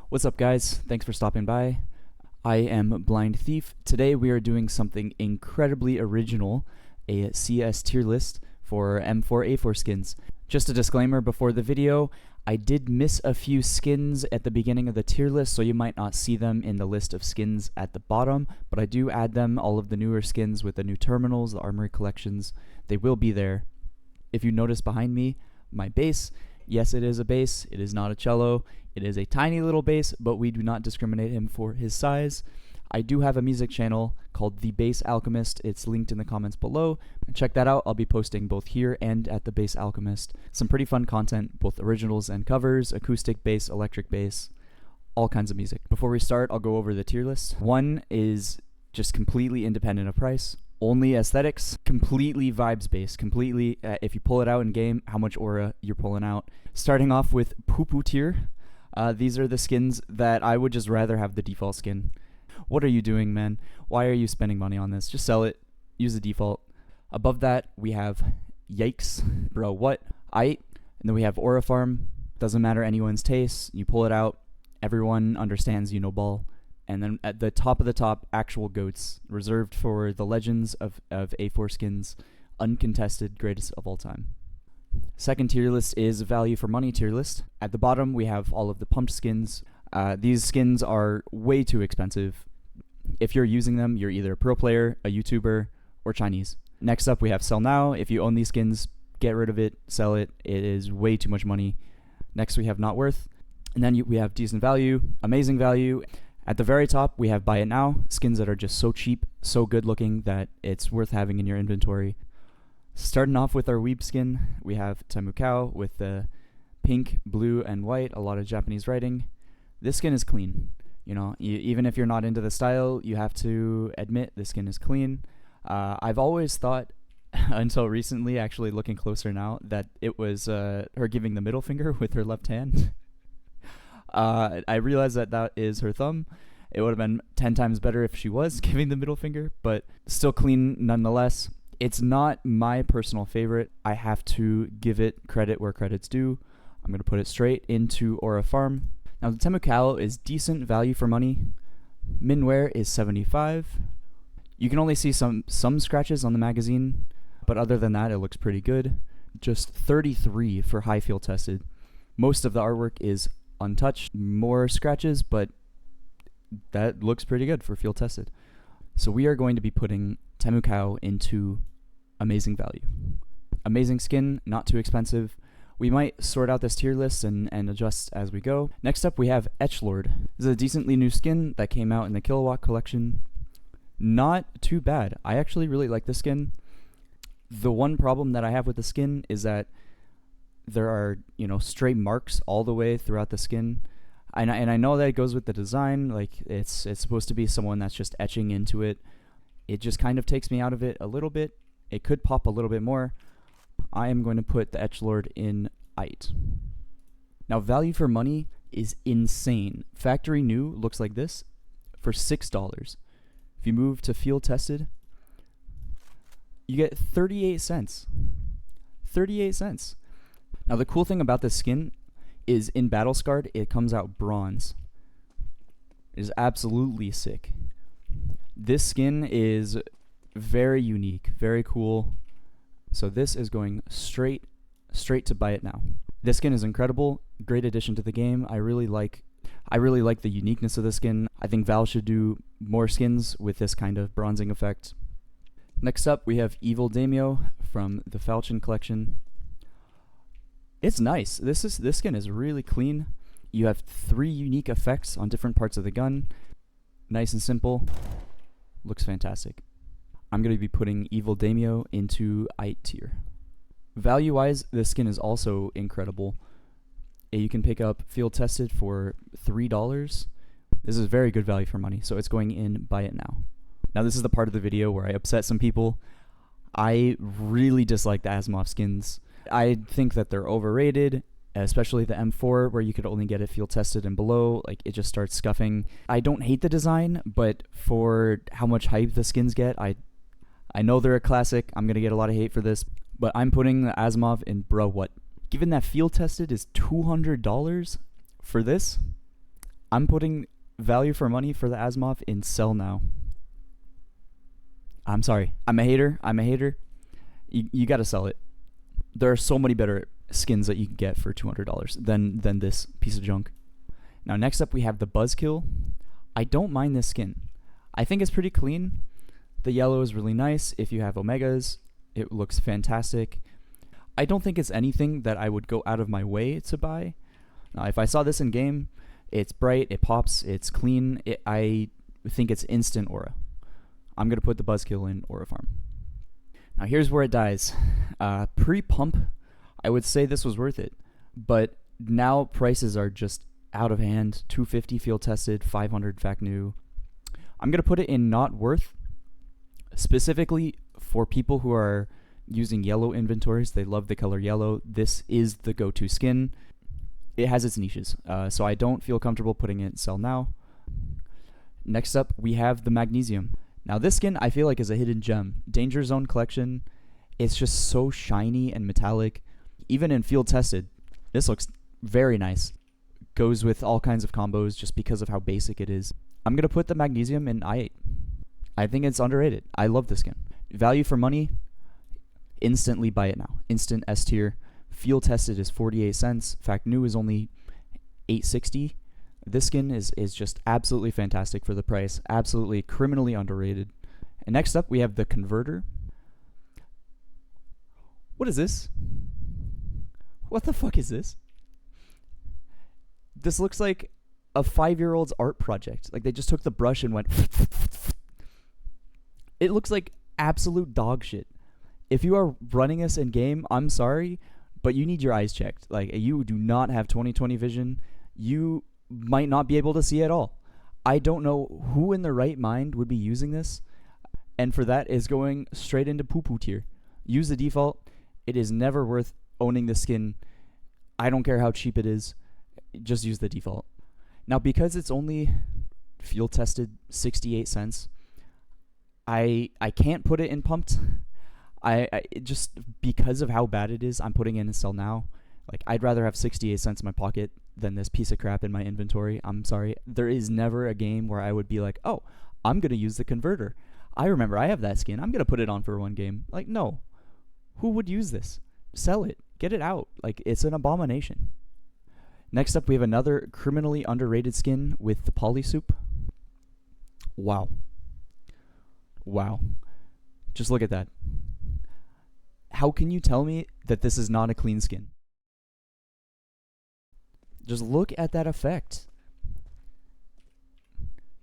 What's up, guys? Thanks for stopping by. I am Blind Thief. Today we are doing something incredibly original, a CS tier list for M4A4 skins. Just a disclaimer before the video, I did miss a few skins at the beginning of the tier list, so you might not see them in the list of skins at the bottom, but I do add them, all of the newer skins with the new terminals, the armory collections, they will be there. If you notice behind me, my bass, yes, it is a bass, it is not a cello. It is a tiny little bass, but we do not discriminate him for his size. I do have a music channel called The Bass Alchemist. It's linked in the comments below. Check that out. I'll be posting both here and at The Bass Alchemist. Some pretty fun content, both originals and covers, acoustic bass, electric bass, all kinds of music. Before we start, I'll go over the tier list. One is just completely independent of price. Only aesthetics, completely vibes based, completely, if you pull it out in game, how much aura you're pulling out. Starting off with Poo Poo tier. These are the skins that I would just rather have the default skin. What are you doing, man? Why are you spending money on this? Just sell it. Use the default. Above that, we have Yikes. Bro, what? And then we have Aura Farm. Doesn't matter anyone's taste. You pull it out. Everyone understands you know ball. And then at the top of the top, actual goats. Reserved for the legends of A4 skins. Uncontested greatest of all time. Second tier list is value for money tier list. At the bottom, we have all of the pumped skins. These skins are way too expensive. If you're using them, you're either a pro player, a YouTuber, or Chinese. Next up, we have sell now. If you own these skins, get rid of it, sell it. It is way too much money. Next, we have not worth. And then we have decent value, amazing value. At the very top, we have buy it now. Skins that are just so cheap, so good looking that it's worth having in your inventory. Starting off with our weeb skin, we have Temukao with the pink, blue, and white, a lot of Japanese writing. This skin is clean. You know, even if you're not into the style, you have to admit this skin is clean. I've always thought, until recently, actually looking closer now, that it was her giving the middle finger with her left hand. I realized that that is her thumb. It would have been 10 times better if she was giving the middle finger, but still clean nonetheless. It's not my personal favorite. I have to give it credit where credit's due. I'm going to put it straight into Aura Farm. Now the Temukao is decent value for money. Minwear is 75. You can only see some scratches on the magazine, but other than that, it looks pretty good. Just 33 for high field tested. Most of the artwork is untouched. More scratches, but that looks pretty good for field tested. So we are going to be putting Temukao into amazing value. Amazing skin, not too expensive. We might sort out this tier list and adjust as we go. Next up, we have Etchlord. This is a decently new skin that came out in the Kilowatt collection. Not too bad. I actually really like this skin. The one problem that I have with the skin is that there are, stray marks all the way throughout the skin. And I know that it goes with the design. Like, it's supposed to be someone that's just etching into it. It just kind of takes me out of it a little bit. It could pop a little bit more. I am going to put the Etchlord in IT. Now, value for money is insane. Factory new looks like this for $6. If you move to field tested, you get 38 cents. 38 cents. Now, the cool thing about this skin is in Battle Scarred, it comes out bronze. It is absolutely sick. This skin is very unique, very cool. So this is going straight to buy it now. This skin is incredible, great addition to the game. I really like the uniqueness of the skin. I think Valve should do more skins with this kind of bronzing effect. Next up, we have Evil Daimyo from the Falchion collection. It's nice. This skin is really clean. You have 3 unique effects on different parts of the gun. Nice and simple. Looks fantastic. I'm going to be putting Evil Daimyo into IT tier. Value-wise, this skin is also incredible. You can pick up field tested for $3. This is very good value for money, so it's going in buy it now. Now this is the part of the video where I upset some people. I really dislike the Asimov skins. I think that they're overrated, especially the M4 where you could only get it field tested and below. Like, it just starts scuffing. I don't hate the design, but for how much hype the skins get, I know they're a classic. I'm going to get a lot of hate for this, but I'm putting the Asimov in bro what. Given that field tested is $200 for this, I'm putting value for money for the Asimov in sell now. I'm sorry. I'm a hater. You got to sell it. There are so many better skins that you can get for $200 than this piece of junk. Now, next up, we have the Buzzkill. I don't mind this skin. I think it's pretty clean. The yellow is really nice. If you have Omegas, it looks fantastic. I don't think it's anything that I would go out of my way to buy. Now, if I saw this in game, it's bright, it pops, it's clean. I think it's instant aura. I'm going to put the Buzzkill in Aura Farm. Now, here's where it dies. Pre-pump, I would say this was worth it. But now prices are just out of hand. 250 field tested, 500 fact new. I'm going to put it in not worth, specifically for people who are using yellow inventories. They love the color yellow. This is the go-to skin. It has its niches, so I don't feel comfortable putting it in sell now. Next up, we have the Magnesium. Now, this skin I feel like is a hidden gem. Danger Zone collection. It's just so shiny and metallic. Even in field tested, this looks very nice. Goes with all kinds of combos just because of how basic it is. I'm going to put the Magnesium in I8. I think it's underrated. I love this skin. Value for money, instantly buy it now. Instant S tier. Field tested is 48 cents. Fact new is only $8.60. This skin is just absolutely fantastic for the price. Absolutely criminally underrated. And next up, we have the Converter. What is this? What the fuck is this? This looks like a 5-year-old's art project. Like they just took the brush and went... It looks like absolute dog shit. If you are running this in game, I'm sorry, but you need your eyes checked. Like, you do not have 20/20 vision. You might not be able to see at all. I don't know who in their right mind would be using this, and for that is going straight into poo-poo tier. Use the default. It is never worth owning the skin. I don't care how cheap it is. Just use the default. Now, because it's only field tested 68 cents, I can't put it in pumped. I just, because of how bad it is, I'm putting it in sell now. Like, I'd rather have 68 cents in my pocket than this piece of crap in my inventory. I'm sorry. There is never a game where I would be like, oh, I'm going to use the Converter. I remember I have that skin. I'm going to put it on for one game. Like, no. Who would use this? Sell it. Get it out. Like, it's an abomination. Next up, we have another criminally underrated skin with the Polysoup. Wow. Wow. Just look at that. How can you tell me that this is not a clean skin? Just look at that effect.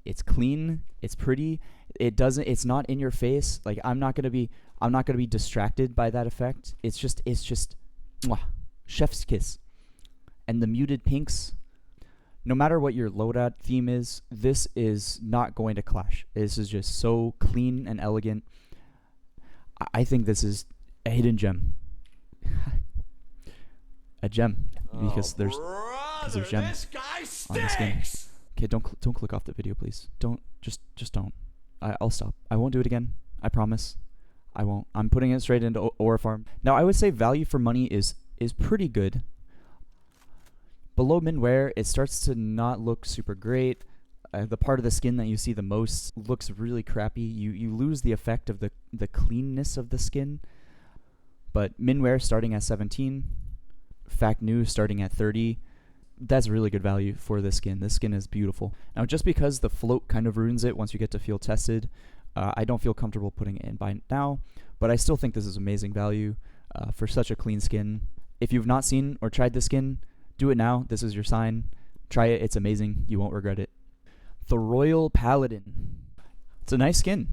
It's clean, it's pretty. It's not in your face. Like, I'm not going to be distracted by that effect. It's just mwah, chef's kiss. And the muted pinks, no matter what your loadout theme is, this is not going to clash. This is just so clean and elegant. I think this is a hidden gem. A gem, because there's gems on the skin. Okay, don't click off the video, please. Don't just don't. I'll stop. I won't do it again. I promise. I won't. I'm putting it straight into Aura Farm. Now, I would say value for money is pretty good. Below minwear, it starts to not look super great. The part of the skin that you see the most looks really crappy. You lose the effect of the cleanness of the skin. But minwear starting at 17, fact new starting at 30. That's really good value for this skin. This skin is beautiful. Now, just because the float kind of ruins it once you get to field tested, I don't feel comfortable putting it in by now, but I still think this is amazing value for such a clean skin. If you've not seen or tried this skin, do it now. This is your sign. Try it. It's amazing. You won't regret it. The Royal Paladin. It's a nice skin.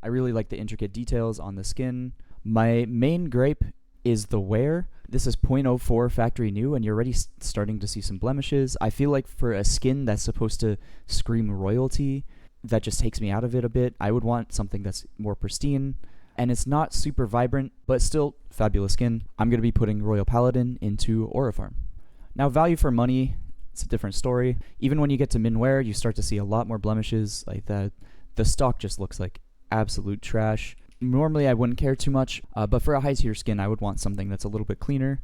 I really like the intricate details on the skin. My main gripe is the wear. This is 0.04 factory new, and you're already starting to see some blemishes. I feel like for a skin that's supposed to scream royalty, that just takes me out of it a bit. I would want something that's more pristine, and it's not super vibrant, but still fabulous skin. I'm going to be putting Royal Paladin into Aura Farm. Now, value for money, it's a different story. Even when you get to minwear, you start to see a lot more blemishes like that. The stock just looks like absolute trash. Normally, I wouldn't care too much, but for a high tier skin, I would want something that's a little bit cleaner.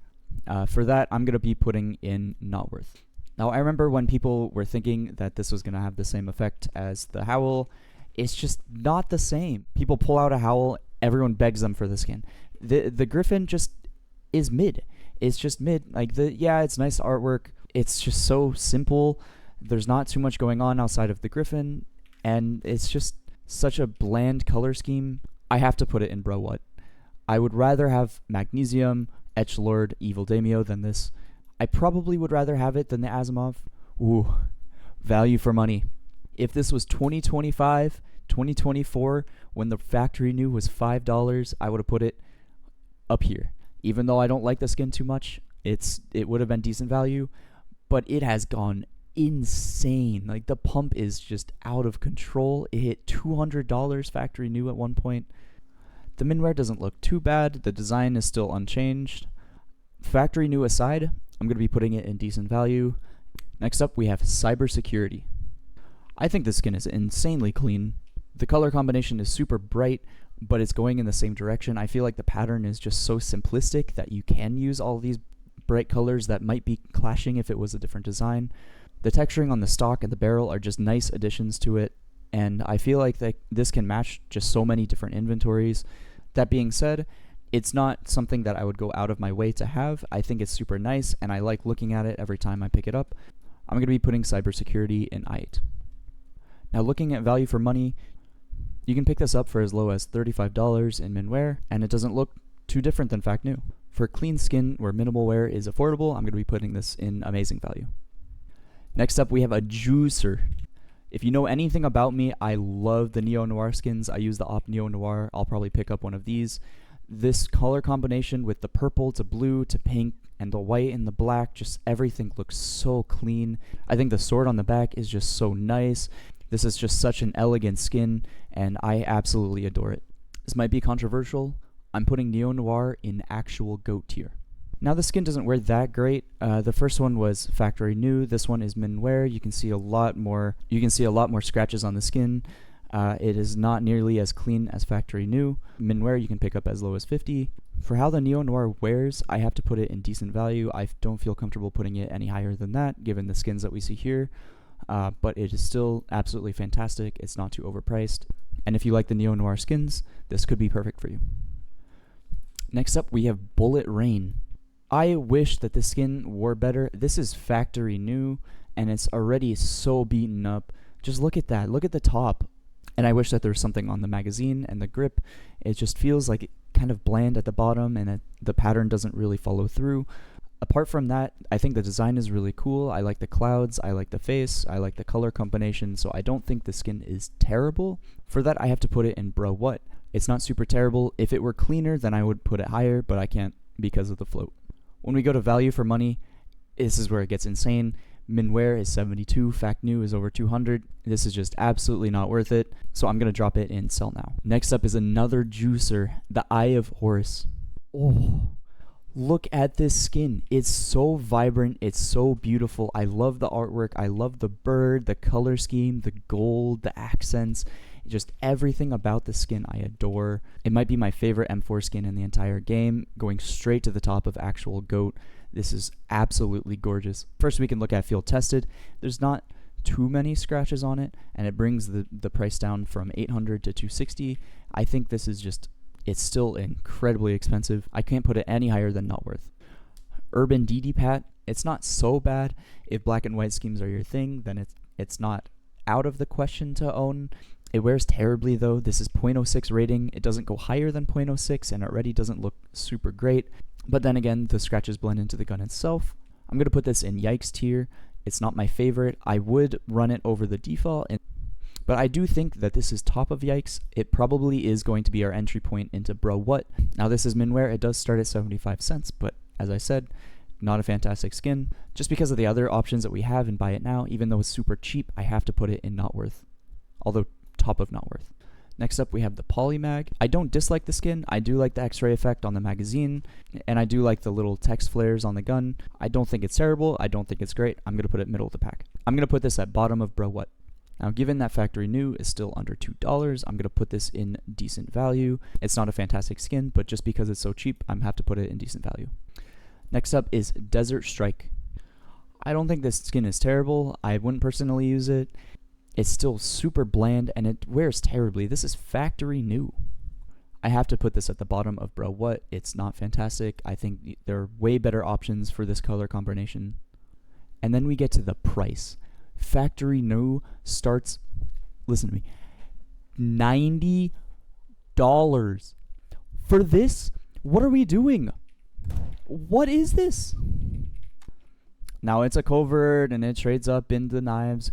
For that, I'm going to be putting in not worth. Now, I remember when people were thinking that this was going to have the same effect as the Howl. It's just not the same. People pull out a Howl, everyone begs them for the skin. The Griffin just is mid. It's just mid. Like, it's nice artwork. It's just so simple. There's not too much going on outside of the Griffin, and it's just such a bland color scheme. I have to put it in bro what. I would rather have Magnesium, Etchlord, Evil Daimyo than this. I probably would rather have it than the Asimov. Ooh, value for money. If this was 2025, 2024, when the factory new was $5, I would have put it up here. Even though I don't like the skin too much, it would have been decent value, but it has gone insane. Like, the pump is just out of control. It hit $200 factory new at one point. The Minware doesn't look too bad. The design is still unchanged. Factory new aside, I'm going to be putting it in decent value. Next up, we have Cybersecurity. I think this skin is insanely clean. The color combination is super bright, but it's going in the same direction. I feel like the pattern is just so simplistic that you can use all these bright colors that might be clashing if it was a different design. The texturing on the stock and the barrel are just nice additions to it, and I feel like that this can match just so many different inventories. That being said, it's not something that I would go out of my way to have. I think it's super nice, and I like looking at it every time I pick it up. I'm going to be putting Cybersecurity in I8. Now, looking at value for money, you can pick this up for as low as $35 in Minware, and it doesn't look too different than Fact New. For clean skin where minimal wear is affordable, I'm going to be putting this in amazing value. Next up, we have a juicer. If you know anything about me, I love the Neo Noir skins. I use the Op Neo Noir. I'll probably pick up one of these. This color combination with the purple to blue to pink and the white and the black, just everything looks so clean. I think the sword on the back is just so nice. This is just such an elegant skin, and I absolutely adore it. This might be controversial. I'm putting Neo Noir in actual GOAT tier. Now, the skin doesn't wear that great. The first one was factory new. This one is Minware. You can see a lot more scratches on the skin. It is not nearly as clean as factory new. Minware you can pick up as low as $50. For how the Neo Noir wears, I have to put it in decent value. I don't feel comfortable putting it any higher than that, given the skins that we see here. But it is still absolutely fantastic. It's not too overpriced. And if you like the Neo Noir skins, this could be perfect for you. Next up, we have Bullet Rain. I wish that this skin wore better. This is factory new, and it's already so beaten up. Just look at that. Look at the top. And I wish that there was something on the magazine and the grip. It just feels like kind of bland at the bottom, and the pattern doesn't really follow through. Apart from that, I think the design is really cool. I like the clouds, I like the face, I like the color combination, so I don't think the skin is terrible. For that, I have to put it in bro what. It's not super terrible. If it were cleaner, then I would put it higher, but I can't because of the float. When we go to value for money, this is where it gets insane. Minware is 72, Fact New is over 200. This is just absolutely not worth it, so I'm going to drop it in sell now. Next up is another juicer, the Eye of Horus. Oh, look at this skin. It's so vibrant, it's so beautiful. I love the artwork, I love the bird, the color scheme, the gold, the accents. Just everything about the skin I adore. It might be my favorite M4 skin in the entire game, going straight to the top of actual GOAT. This is absolutely gorgeous. First, we can look at field tested. There's not too many scratches on it, and it brings the price down from $800 to $260. I think this is just, it's still incredibly expensive. I can't put it any higher than not worth. Urban DD Pat, it's not so bad. If black and white schemes are your thing, then it's not out of the question to own. It wears terribly though. This is 0.06 rating. It doesn't go higher than 0.06 and it already doesn't look super great. But then again, the scratches blend into the gun itself. I'm going to put this in Yikes tier. It's not my favorite. I would run it over the default, but I do think that this is top of Yikes. It probably is going to be our entry point into bro what. Now this is Minware. It does start at 75 cents, but as I said, not a fantastic skin. Just because of the other options that we have in Buy It Now, even though it's super cheap, I have to put it in not worth. Although top of not worth. Next up, we have the Polymag. I don't dislike the skin. I do like the X-ray effect on the magazine, and I do like the little text flares on the gun. I don't think it's terrible. I don't think it's great. I'm going to put it middle of the pack. I'm going to put this at bottom of bro what. Now, given that factory new is still under $2, I'm going to put this in decent value. It's not a fantastic skin, but just because it's so cheap, I'm have to put it in decent value. Next up is Desert Strike. I don't think this skin is terrible. I wouldn't personally use it. It's still super bland and it wears terribly. This is factory new. I have to put this at the bottom of bro what. It's not fantastic. I think there are way better options for this color combination. And then we get to the price. Factory new starts, listen to me, $90 for this. What are we doing? What is this? Now it's a covert and it trades up into knives.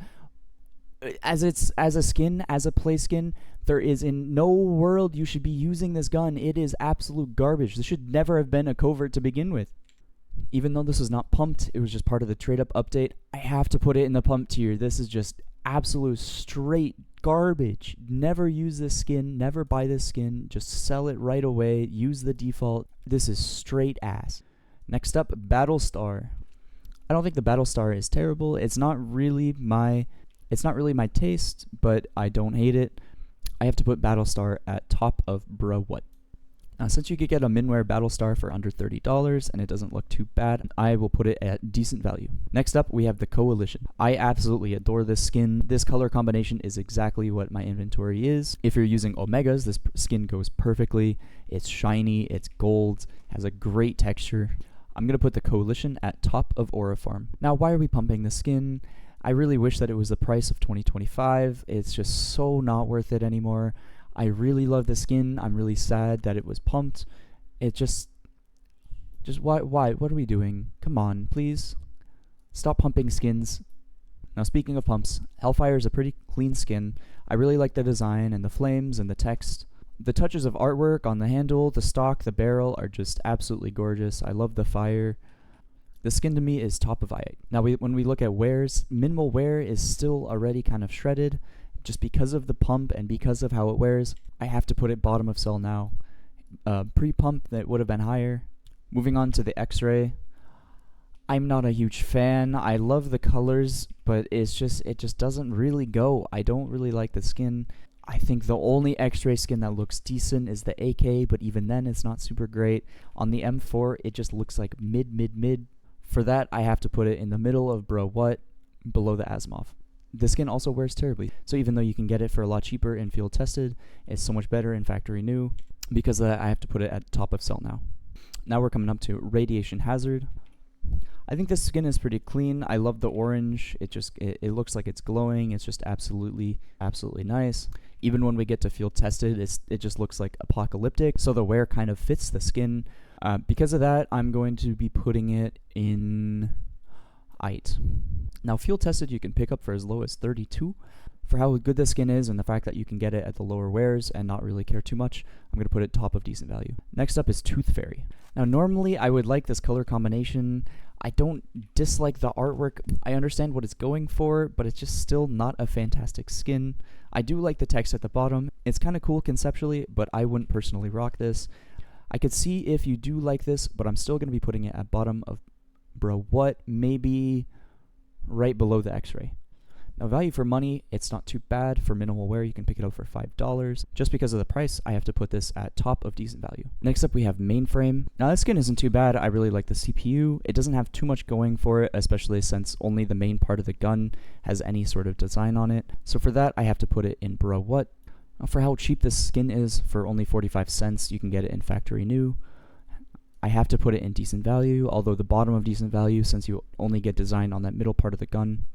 As a skin, as a play skin, there is in no world you should be using this gun. It is absolute garbage. This should never have been a covert to begin with. Even though this is not pumped, it was just part of the trade up update. I have to put it in the pump tier. This is just absolute straight garbage. Never use this skin. Never buy this skin. Just sell it right away. Use the default. This is straight ass. Next up, Battlestar. I don't think the Battlestar is terrible. It's not really my taste, but I don't hate it. I have to put Battlestar at top of bro what. Now, since you could get a Minware Battlestar for under $30 and it doesn't look too bad, I will put it at decent value. Next up, we have the Coalition. I absolutely adore this skin. This color combination is exactly what my inventory is. If you're using Omegas, this skin goes perfectly. It's shiny, it's gold, has a great texture. I'm going to put the Coalition at top of Aura Farm. Now, why are we pumping the skin? I really wish that it was the price of 2025. It's just so not worth it anymore. I really love the skin. I'm really sad that it was pumped. It just why? What are we doing? Come on, please. Stop pumping skins. Now, speaking of pumps, Hellfire is a pretty clean skin. I really like the design and the flames and the text. The touches of artwork on the handle, the stock, the barrel are just absolutely gorgeous. I love the fire. The skin to me is top of eye. Now, when we look at wears, minimal wear is still already kind of shredded. Just because of the pump and because of how it wears, I have to put it bottom of cell now. Pre-pump, that would have been higher. Moving on to the X-Ray. I'm not a huge fan. I love the colors, but it just doesn't really go. I don't really like the skin. I think the only X-Ray skin that looks decent is the AK, but even then it's not super great. On the M4, it just looks like mid. For that, I have to put it in the middle of bro what, below the Asimov. The skin also wears terribly, so even though you can get it for a lot cheaper in field tested, it's so much better in factory new. Because of that, I have to put it at top of cell now. Now we're coming up to Radiation Hazard. I think this skin is pretty clean. I love the orange. It looks like it's glowing. It's just absolutely nice. Even when we get to field tested, it just looks like apocalyptic. So the wear kind of fits the skin. Because of that, I'm going to be putting it in IT. Now, field tested you can pick up for as low as 32. For how good the skin is and the fact that you can get it at the lower wears and not really care too much, I'm going to put it top of decent value. Next up is Tooth Fairy. Now, normally I would like this color combination. I don't dislike the artwork. I understand what it's going for, but it's just still not a fantastic skin. I do like the text at the bottom. It's kind of cool conceptually, but I wouldn't personally rock this. I could see if you do like this, but I'm still going to be putting it at bottom of bro what, maybe right below the X-Ray. Now, value for money, it's not too bad. For minimal wear, you can pick it up for $5. Just because of the price, I have to put this at top of decent value. Next up, we have Mainframe. Now, this skin isn't too bad. I really like the CPU. It doesn't have too much going for it, especially since only the main part of the gun has any sort of design on it. So for that, I have to put it in bro what. Now, for how cheap this skin is, for only 45 cents, you can get it in factory new. I have to put it in decent value, although the bottom of decent value, since you only get design on that middle part of the gun.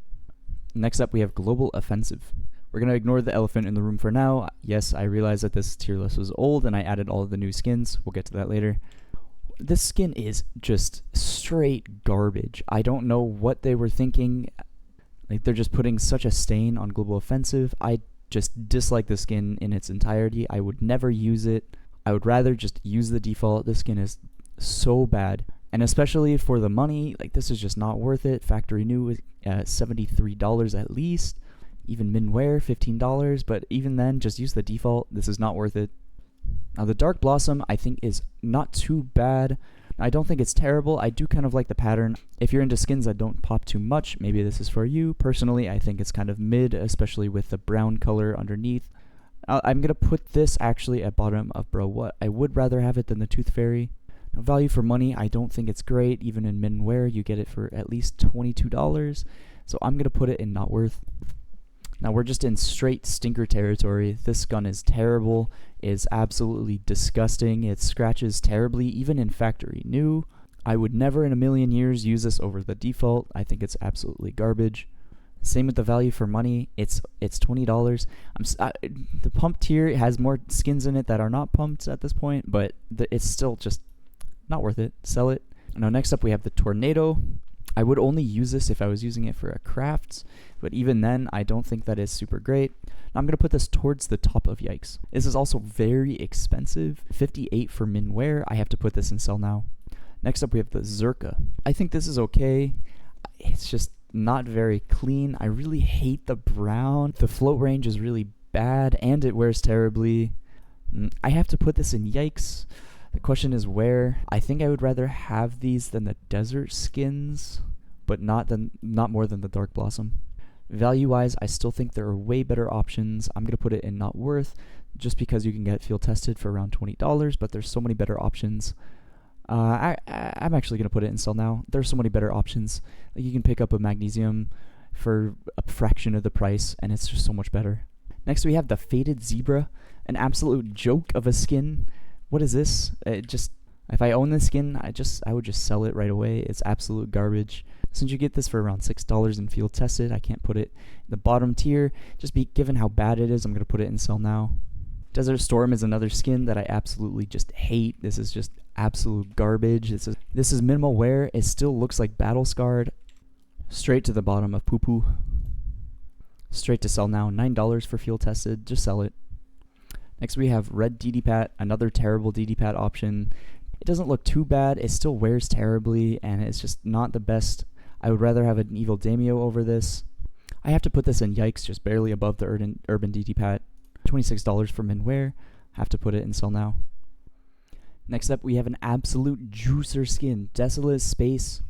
Next up, we have Global Offensive. We're going to ignore the elephant in the room for now. Yes, I realize that this tier list was old and I added all of the new skins. We'll get to that later. This skin is just straight garbage. I don't know what they were thinking. Like, they're just putting such a stain on Global Offensive. I just dislike the skin in its entirety. I would never use it. I would rather just use the default. This skin is so bad. And especially for the money, like, this is just not worth it. Factory new is $73 at least. Even Minware, $15. But even then, just use the default. This is not worth it. Now, the Dark Blossom, I think, is not too bad. I don't think it's terrible. I do kind of like the pattern. If you're into skins that don't pop too much, maybe this is for you. Personally, I think it's kind of mid, especially with the brown color underneath. I'm going to put this actually at bottom of bro what. I would rather have it than the Tooth Fairy. Now, value for money, I don't think it's great. Even in min wear, you get it for at least $22. So I'm going to put it in not worth. Now we're just in straight stinker territory. This gun is terrible. It's absolutely disgusting. It scratches terribly, even in factory new. I would never in a million years use this over the default. I think it's absolutely garbage. Same with the value for money. It's $20. The pump tier has more skins in it that are not pumped at this point, but it's still just not worth it. Sell it. Now next up we have the Tornado. I would only use this if I was using it for a craft, but even then I don't think that is super great. Now I'm going to put this towards the top of yikes. This is also very expensive. 58 for min wear. I have to put this in sell now. Next up we have the Zerka. I think this is okay. It's just not very clean. I really hate the brown. The float range is really bad and it wears terribly. I have to put this in yikes. The question is where. I think I would rather have these than the desert skins, but not more than the Dark Blossom. Value-wise, I still think there are way better options. I'm going to put it in not worth just because you can get field tested for around $20, but there's so many better options. I'm actually going to put it in sell now. There's so many better options. Like you can pick up a magnesium for a fraction of the price, and it's just so much better. Next, we have the Faded Zebra, an absolute joke of a skin. What is this? If I own this skin, I would just sell it right away. It's absolute garbage. Since you get this for around $6 in field tested, I can't put it in the bottom tier. Given how bad it is, I'm going to put it in sell now. Desert Storm is another skin that I absolutely just hate. This is just absolute garbage. This is minimal wear. It still looks like battle scarred. Straight to the bottom of poo poo. Straight to sell now. $9 for field tested. Just sell it. Next we have Red DD-Pat, another terrible DD-Pat option. It doesn't look too bad. It still wears terribly, and it's just not the best. I would rather have an Evil Daimyo over this. I have to put this in yikes, just barely above the Urban DD-Pat. $26 for min wear. Have to put it in sell now. Next up, we have an absolute juicer skin, Desolate Space.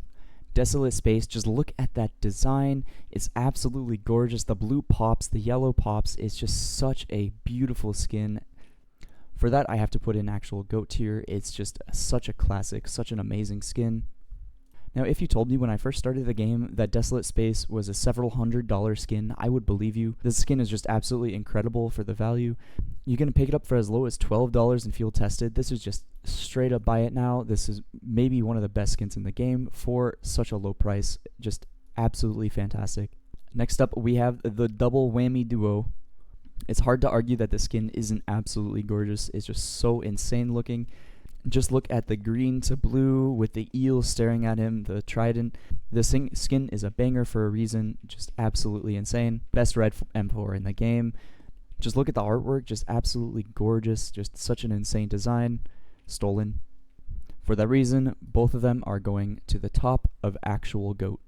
Desolate Space, just look at that design. It's absolutely gorgeous. The blue pops, the yellow pops. It's just such a beautiful skin. For that, I have to put in actual GOAT tier. It's just such a classic, such an amazing skin. Now, if you told me when I first started the game that Desolate Space was a several $100 skin, I would believe you. This skin is just absolutely incredible for the value. You can pick it up for as low as $12 in field tested. This is just straight up buy it now. This is maybe one of the best skins in the game for such a low price. Just absolutely fantastic. Next up, we have the Double Whammy Duo. It's hard to argue that the skin isn't absolutely gorgeous. It's just so insane looking. Just look at the green to blue with the eel staring at him, the trident. The skin is a banger for a reason, just absolutely insane. Best red M4 in the game. Just look at the artwork, just absolutely gorgeous, just such an insane design. Stolen. For that reason, both of them are going to the top of actual GOAT.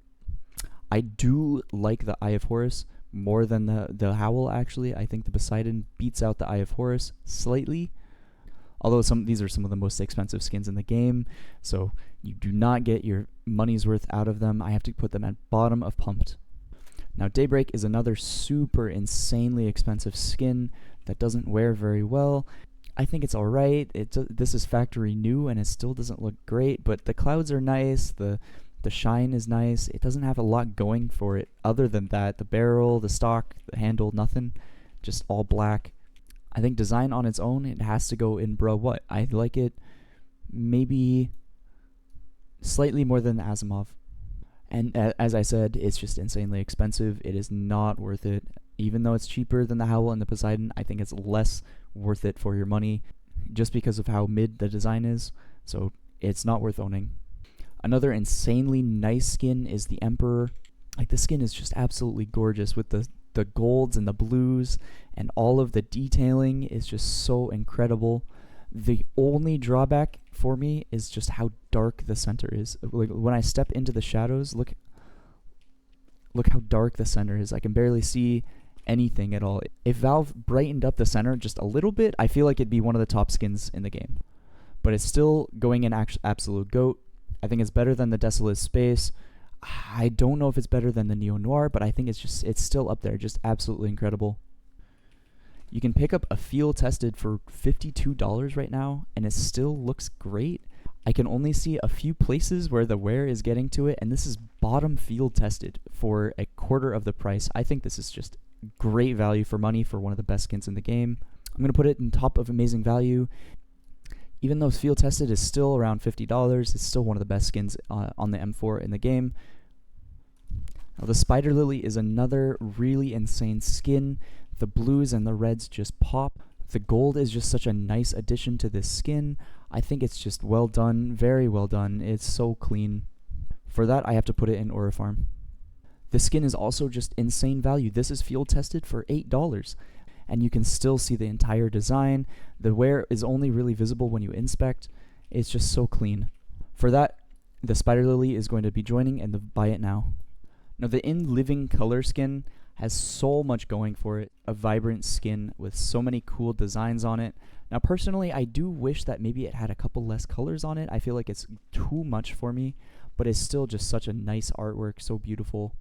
I do like the Eye of Horus more than the Howl, actually. I think the Poseidon beats out the Eye of Horus slightly. Although these are some of the most expensive skins in the game, so you do not get your money's worth out of them. I have to put them at bottom of pumped. Now Daybreak is another super insanely expensive skin that doesn't wear very well. I think it's alright. This is factory new and it still doesn't look great, but the clouds are nice, the shine is nice. It doesn't have a lot going for it other than that. The barrel, the stock, the handle, nothing. Just all black. I think design on its own, it has to go in bro what? I like it maybe slightly more than the Asimov. And as I said, it's just insanely expensive. It is not worth it. Even though it's cheaper than the Howl and the Poseidon, I think it's less worth it for your money just because of how mid the design is. So it's not worth owning. Another insanely nice skin is the Emperor. Like, the skin is just absolutely gorgeous with the golds and the blues, and all of the detailing is just so incredible. The only drawback for me is just how dark the center is. Like, when I step into the shadows, look how dark the center is. I can barely see anything at all. If Valve brightened up the center just a little bit, I feel like it'd be one of the top skins in the game. But it's still going in absolute GOAT. I think it's better than the Desolate Space. I don't know if it's better than the Neo Noir, but I think it's still up there, just absolutely incredible. You can pick up a field tested for $52 right now, and it still looks great. I can only see a few places where the wear is getting to it, and this is bottom field tested for a quarter of the price. I think this is just great value for money for one of the best skins in the game. I'm going to put it in top of amazing value. Even though field tested is still around $50, it's still one of the best skins on the M4 in the game. Now the Spider Lily is another really insane skin. The blues and the reds just pop. The gold is just such a nice addition to this skin. I think it's just well done, very well done. It's so clean. For that, I have to put it in Aura Farm. The skin is also just insane value. This is field tested for $8, and you can still see the entire design. The wear is only really visible when you inspect. It's just so clean. For that, the Spider Lily is going to be joining in the buy it now. Now the In Living Color skin has so much going for it. A vibrant skin with so many cool designs on it. Now personally, I do wish that maybe it had a couple less colors on it. I feel like it's too much for me, but it's still just such a nice artwork, so beautiful.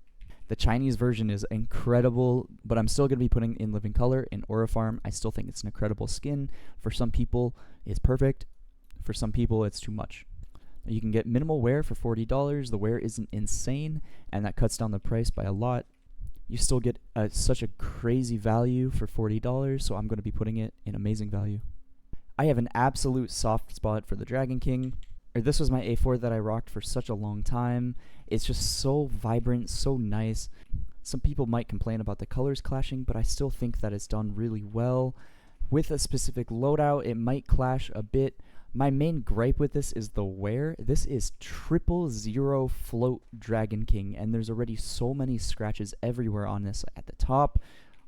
The Chinese version is incredible, but I'm still going to be putting In Living Color in Aura Farm. I still think it's an incredible skin. For some people, it's perfect. For some people, it's too much. You can get minimal wear for $40. The wear isn't insane, and that cuts down the price by a lot. You still get such a crazy value for $40, so I'm going to be putting it in amazing value. I have an absolute soft spot for the Dragon King. This was my A4 that I rocked for such a long time. It's just so vibrant, so nice. Some people might complain about the colors clashing, but I still think that it's done really well. With a specific loadout, it might clash a bit. My main gripe with this is the wear. This is 000 float Dragon King, and there's already so many scratches everywhere on this, at the top,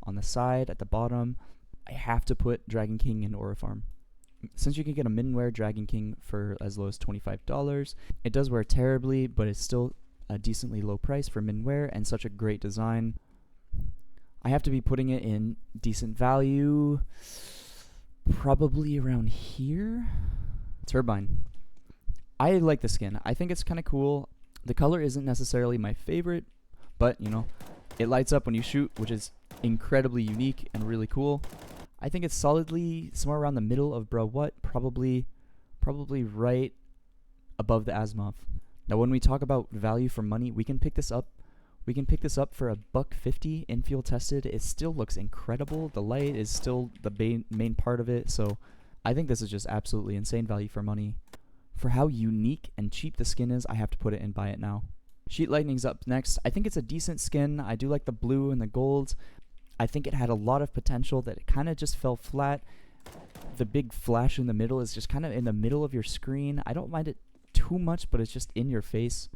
on the side, at the bottom. I have to put Dragon King in Aura Farm. Since you can get a min-wear Dragon King for as low as $25, it does wear terribly, but it's still a decently low price for min-wear and such a great design. I have to be putting it in decent value, probably around here. Turbine. I like the skin. I think it's kind of cool. The color isn't necessarily my favorite, but you know, it lights up when you shoot, which is incredibly unique and really cool. I think it's solidly somewhere around the middle of Bro What, probably right above the Asimov. Now when we talk about value for money, we can pick this up. We can pick this up for $150 in field tested. It still looks incredible. The light is still the main part of it, so I think this is just absolutely insane value for money. For how unique and cheap the skin is, I have to put it in buy it now. Sheet Lightning's up next. I think it's a decent skin. I do like the blue and the golds. I think it had a lot of potential that it kind of just fell flat. The big flash in the middle is just kind of in the middle of your screen. I don't mind it too much, but it's just in your face.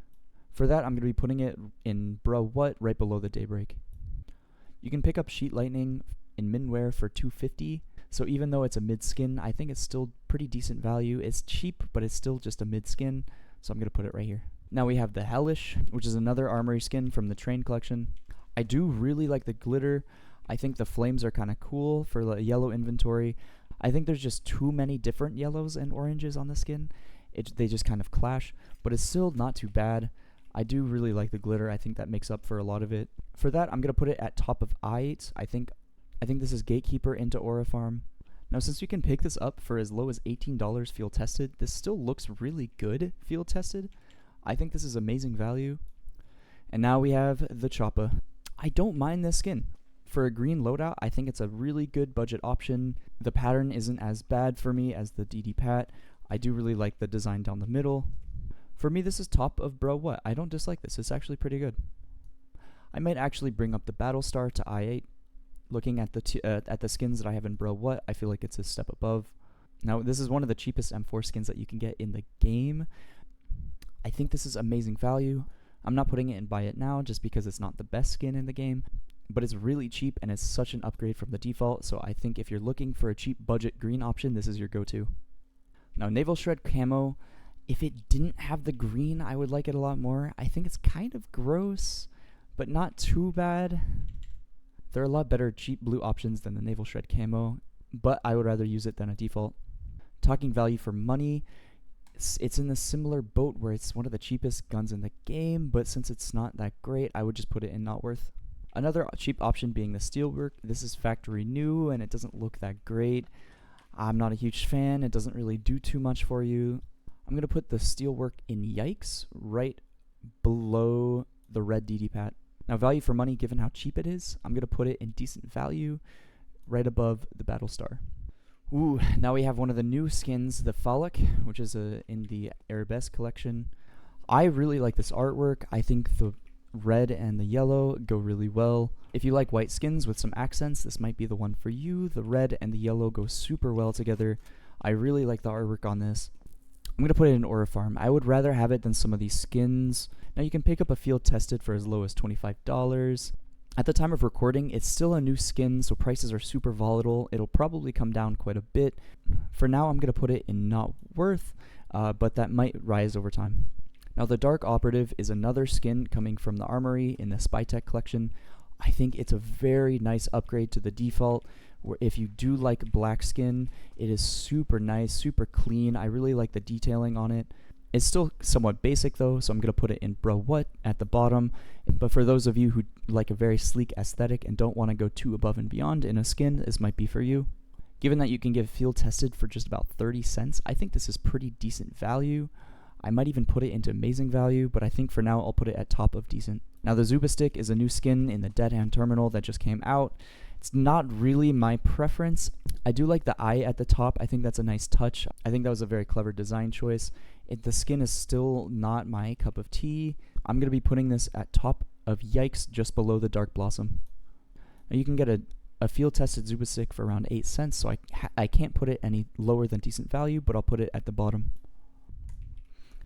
For that, I'm going to be putting it in Bro What, right below the Daybreak. You can pick up Sheet Lightning in Minwear for $250. So even though it's a mid skin, I think it's still pretty decent value. It's cheap, but it's still just a mid skin. So I'm going to put it right here. Now we have the Hellish, which is another armory skin from the Train collection. I do really like the glitter. I think the flames are kind of cool for the yellow inventory. I think there's just too many different yellows and oranges on the skin. They just kind of clash, but it's still not too bad. I do really like the glitter. I think that makes up for a lot of it. For that, I'm going to put it at top of I8. I think this is Gatekeeper into Aura Farm. Now, since you can pick this up for as low as $18 field tested, this still looks really good field tested. I think this is amazing value. And now we have the Choppa. I don't mind this skin. For a green loadout, I think it's a really good budget option. The pattern isn't as bad for me as the DD Pat. I do really like the design down the middle. For me, this is top of Bro What. I don't dislike this. It's actually pretty good. I might actually bring up the Battlestar to I8. Looking at the skins that I have in Bro What, I feel like it's a step above. Now, this is one of the cheapest M4 skins that you can get in the game. I think this is amazing value. I'm not putting it in buy it now just because it's not the best skin in the game, but it's really cheap and it's such an upgrade from the default, so I think if you're looking for a cheap budget green option, this is your go-to. Now, Naval Shred Camo, if it didn't have the green, I would like it a lot more. I think it's kind of gross, but not too bad. There are a lot better cheap blue options than the Naval Shred Camo, but I would rather use it than a default. Talking value for money, it's in a similar boat where it's one of the cheapest guns in the game, but since it's not that great, I would just put it in not worth. Another cheap option being the Steelwork. This is factory new and it doesn't look that great. I'm not a huge fan. It doesn't really do too much for you. I'm going to put the steelwork in Yikes right below the red DD Pat. Now, value for money, given how cheap it is, I'm going to put it in decent value right above the Battlestar. Ooh, now we have one of the new skins, the Falak, which is in the Arabesque collection. I really like this artwork. I think the red and the yellow go really well. If you like white skins with some accents, this might be the one for you. The red and the yellow go super well together. I really like the artwork on this. I'm going to put it in Aura Farm. I would rather have it than some of these skins. Now you can pick up a field tested for as low as $25. At the time of recording, it's still a new skin, so prices are super volatile. It'll probably come down quite a bit. For now, I'm going to put it in not worth, but that might rise over time. Now the Dark Operative is another skin coming from the Armory in the Spytech collection. I think it's a very nice upgrade to the default, where if you do like black skin, it is super nice, super clean. I really like the detailing on it. It's still somewhat basic though, so I'm going to put it in Bro What at the bottom. But for those of you who like a very sleek aesthetic and don't want to go too above and beyond in a skin, this might be for you. Given that you can get field tested for just about 30 cents, I think this is pretty decent value. I might even put it into amazing value, but I think for now I'll put it at top of decent. Now the Zuba Stick is a new skin in the Dead Hand Terminal that just came out. It's not really my preference. I do like the eye at the top. I think that's a nice touch. I think that was a very clever design choice. The skin is still not my cup of tea. I'm going to be putting this at top of Yikes, just below the Dark Blossom. Now you can get a field tested Zuba Stick for around 8 cents, so I can't put it any lower than decent value, but I'll put it at the bottom.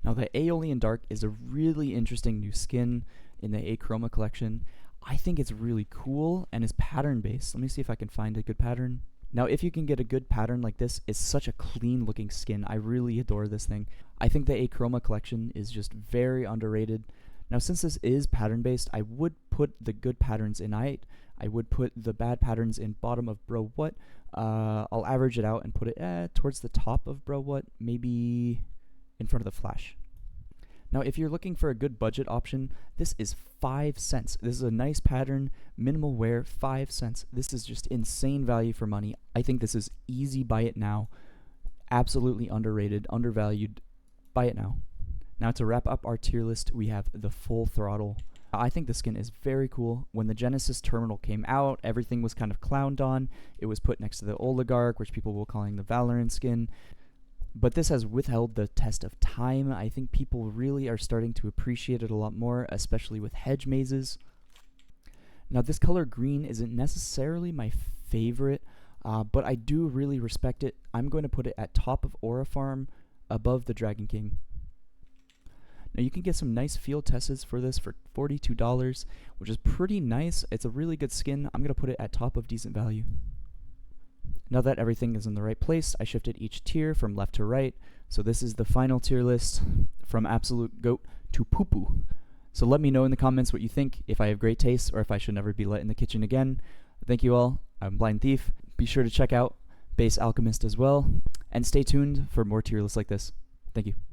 Now the Aeolian Dark is a really interesting new skin in the Achroma collection. I think it's really cool and is pattern based. Let me see if I can find a good pattern. Now if you can get a good pattern like this, it's such a clean looking skin. I really adore this thing. I think the Achroma collection is just very underrated. Now since this is pattern based, I would put the good patterns in height. I would put the bad patterns in bottom of Bro What. I'll average it out and put it towards the top of Bro What, maybe in front of the Flash. Now if you're looking for a good budget option, this is 5 cents. This is a nice pattern, minimal wear, 5 cents. This is just insane value for money. I think this is easy, buy it now. Absolutely underrated, undervalued, buy it now. Now to wrap up our tier list, we have the Full Throttle. I think the skin is very cool. When the Genesis Terminal came out, everything was kind of clowned on. It was put next to the Oligarch, which people were calling the Valorant skin. But this has withheld the test of time. I think people really are starting to appreciate it a lot more, especially with hedge mazes. Now this color green isn't necessarily my favorite, but I do really respect it. I'm going to put it at top of Aura Farm, above the Dragon King. Now you can get some nice field tests for this for $42, which is pretty nice. It's a really good skin. I'm going to put it at top of decent value. Now that everything is in the right place, I shifted each tier from left to right. So this is the final tier list from absolute goat to poo-poo. So let me know in the comments what you think, if I have great taste or if I should never be let in the kitchen again. Thank you all. I'm Blind Thief. Be sure to check out Base Alchemist as well. And stay tuned for more tier lists like this. Thank you.